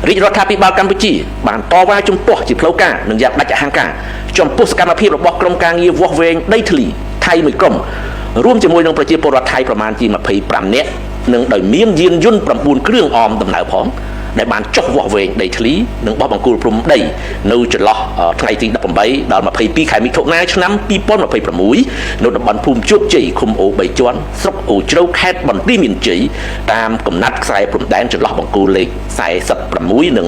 រាជរដ្ឋាភិបាលកម្ពុជាបានតវ៉ាចំពោះជាផ្លូវការនិងយ៉ាងដាច់អហង្ការចំពោះសកម្មភាពរបស់ក្រុមការងារវាស់វែងដីធ្លីថៃមួយក្រុមរួមជាមួយនឹងប្រជាពលរដ្ឋថៃប្រមាណជា25នាក់និងដោយមានយានយន្ត9គ្រឿងអមដំណើរផងដែលបានចុះវាស់វែងដីធ្លីនិងបោះបង្គោលព្រំដីនៅចន្លោះថ្ងៃទី18ដល់22ខែមិថុនាឆ្នាំ2026នៅតំបន់ភូមិជោគជ័យឃុំអូ3ជាន់ស្រុកអូជ្រៅខេត្តបន្ទាយមានជ័យតាមកំណត់ខ្សែព្រំដែនចន្លោះបង្គោលលេខ46និង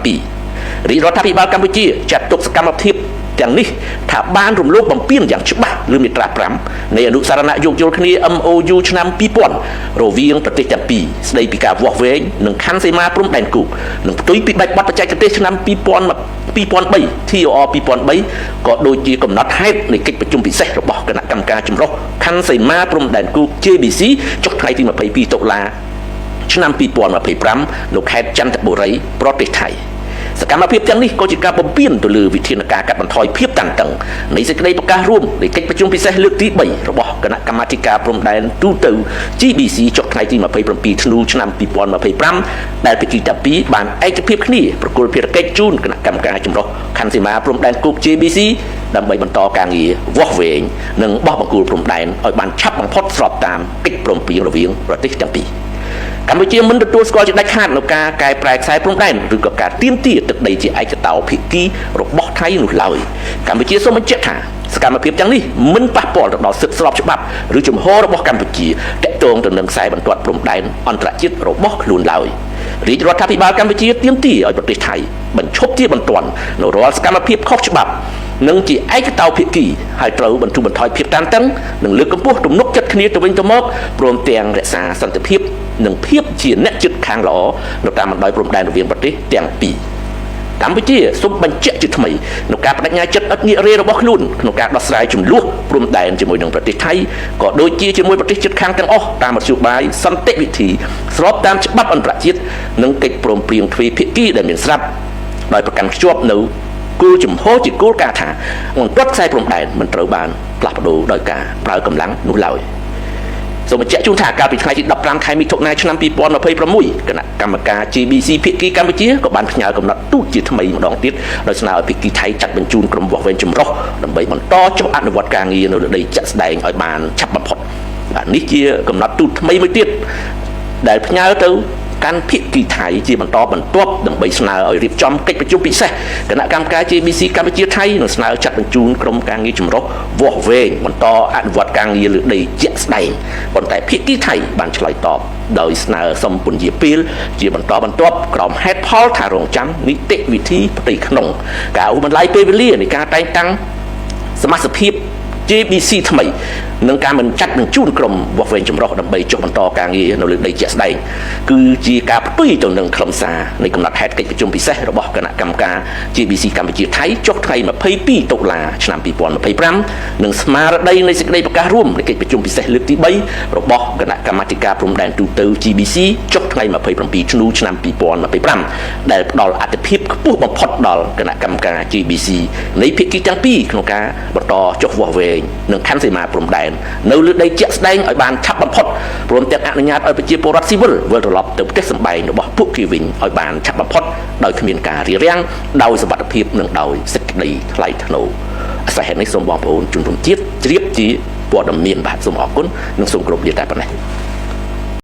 47រាជរដ្ឋាភិបាលកម្ពុជាចាត់ទុកសកម្មភាពទាំងនេះថាបានរំលោភបំពានយ៉ាងច្បាស់លើមាត្រា5នៃអនុសារណៈយោគយល់គ្នា MOU ឆ្នាំ2000រវាងប្រទេសទាំងពីរស្ដីពីការវាស់វែងនិងខណ្ឌសីមាព្រំដែនគូកនិងផ្ទុយពីបែបបទបច្ចេកទេសឆ្នាំ2003 TOR 2003ក៏ដូចជាកំណត់ហេតុនៃកិច្ចប្រជុំពិសេសរបស់គណៈកម្មការចម្រុះខណ្ឌសីមាព្រំដែនគូក JBC ចុះថ្ងៃទី22តុលាឆ្នាំ2025នៅខេត្តចន្ទបុរីប្រទេសថៃសកម្មភាពទាំងនេះក៏ជាការបំពានទៅលើវិធានការកាត់បន្ថយភាពតានតឹងនៃសេចក្តីប្រកាសរួមនៃកិច្ចប្រជុំពិសេសលើកទី3របស់គណៈកម្មាធិការព្រំដែនទូទៅ GBC ចុះថ្ងៃទី27ធ្នូឆ្នាំ2025ដែលភាគីទាំងពីរបានឯកភាពគ្នាប្រគល់ភារកិច្ចជូនគណៈកម្មការចម្រុះខណ្ឌសីមាព្រំដែនគូក JBC ដើម្បីបន្តការងារវាស់វែងនិងបោះបង្គោលព្រំដែនឲ្យបានឆាប់បំផុតស្របតាមកិច្ចព្រមព្រៀងរវាងប្រទេសទាំងពីរកម្ពុជាមិនទទួលស្គាល់ជាដាច់ខាតនូវការកែប្រែខ្សែព្រំដែនឬក៏ការទាមទារទឹកដីជាឯកតោភាគីរបស់ថៃនោះឡើយកម្ពុជាសូមបញ្ជាក់ថាសកម្មភាពទាំងនេះមិនប៉ះពាល់ទៅដល់សិទ្ធិស្របច្បាប់ឬជំហររបស់កម្ពុជាទាក់ទងទៅនឹងខ្សែបន្ទាត់ព្រំដែនអន្តរជាតិរបស់ខ្លួនឡើយរាជរដ្ឋាភិបាលកម្ពុជាទាមទារឲ្យប្រទេសថៃបញ្ឈប់ជាបន្ទាន់នូវរាល់សកម្មភាពខុសច្បាប់និងជាឯកតោភាគីហើយត្រូវបន្ធូរបន្ថយភាពតានតឹងនិងលើកកម្ពស់ទំនុកចិត្តគ្នាទៅវិញទៅមកព្រមទាំងរក្សាសន្តិភាពនិងភាពជាអ្នកជិតខាងល្អនៅតាមបណ្ដោយព្រំដែនរវាងប្រទេសទាំងពីរកម្ពុជាសូមបញ្ជាក់ជាថ្មីនៅការបដិញ្ញាចិត្តឥតងាករេរបស់ខ្លួនក្នុងការដោះស្រាយជម្លោះព្រំដែនជាមួយនឹងប្រទេសថៃក៏ដូចជាជាមួយប្រទេសជិតខាងទាំងអស់តាមមធ្យោបាយសន្តិវិធីស្របតាមច្បាប់អន្តរជាតិនិងកិច្ចព្រមព្រៀងទ្វេភាគីដែលមានស្រាប់ដោយប្រកាន់ខ្ជាប់នៅគោលជំហរជាគោលការណ៍ថាអង្គទាត់ខ្សែព្រំដែនមិនត្រូវបានផ្លាស់ប្ដូរដោយការប្រើកម្លាំងនោះឡើយសូមបញ្ជាក់ជូនថាកាលពីថ្ងៃទី15ខែមិថុនាឆ្នាំ2026គណៈកម្មការ GBC ភាគីកម្ពុជាក៏បានផ្ញើកំណត់ទូតជាថ្មីម្ដងទៀតដោយស្នើឲ្យភាគីថៃចាត់បញ្ជូនក្រុមវាស់វែងចម្រុះដើម្បីបន្តចុះអនុវត្តការងារនៅលើដីជាក់ស្ដែងឲ្យបានឆាប់បំផុតបាទនេះជាកំណត់ទូតថ្មីមួយទៀតដែលផ្ញើទៅកាន់ភាគីថៃជាបន្តបន្ទាប់ដើម្បីស្នើឲ្យរៀបចំកិច្ចប្រជុំពិសេសគណៈកម្មការ JBC កម្ពុជាថៃនឹងស្នើចាត់បញ្ជូនក្រុមការងារចម្រុះវាស់វែងបន្តអនុវត្តការងារលើដីជាក់ស្ដែងប៉ុន្តែភាគីថៃបានឆ្លើយតបដោយស្នើសុំពន្យាពេលជាបន្តបន្ទាប់ក្រោមហេតុផលថារងចាំនីតិវិធីផ្ទៃក្នុងការអូសបន្លាយពេលវេលានៃការតែងតាំងសមាជិកភាព JBC ថ្មីនឹងការមិនចាត់បញ្ជូនក្រុមវាស់វែងចម្រុះដើម្បីចុះបន្តការងារនៅលើដីជាក់ស្ដែងគឺជាការផ្ទុយទៅនឹងខ្លឹមសារនៃកំណត់ហេតុកិច្ចប្រជុំពិសេសរបស់គណៈកម្មការ JBC កម្ពុជាថៃចុះថ្ងៃ22តុលាឆ្នាំ2025និងស្មារតីនៃសេចក្តីប្រកាសរួមនៃកិច្ចប្រជុំពិសេសលើកទី3របស់គណៈកម្មាធិការព្រំដែនទូទៅ GBC ចុះថ្ងៃ27ធ្នូឆ្នាំ2025ដែលផ្ដល់អាទិភាពខ្ពស់បំផុតដល់គណៈកម្មការ JBC នៃភាគីទាំងពីរក្នុងការបន្តចុះវាស់វែងនិងខណ្ឌសីមាព្រំដែននៅលើដីជាក់ស្ដែងឲ្យបានឆាប់បំផុតព្រមទាំងអនុញ្ញាតឲ្យប្រជាពលរដ្ឋស៊ីវិលវិលត្រឡប់ទៅផ្ទះសម្បែងរបស់ពួកគេវិញឲ្យបានឆាប់បំផុតដោយគ្មានការរារាំងដោយសុវត្ថិភាពនិងដោយសេចក្តីថ្លៃថ្នូរអាស្រ័យហេតុនេះសូមបងប្អូនជនរួមជាតិជ្រាបជាព័ត៌មានបាទសូមអរគុណនិងសូមគោរពលាតែប៉ុណ្ណេះ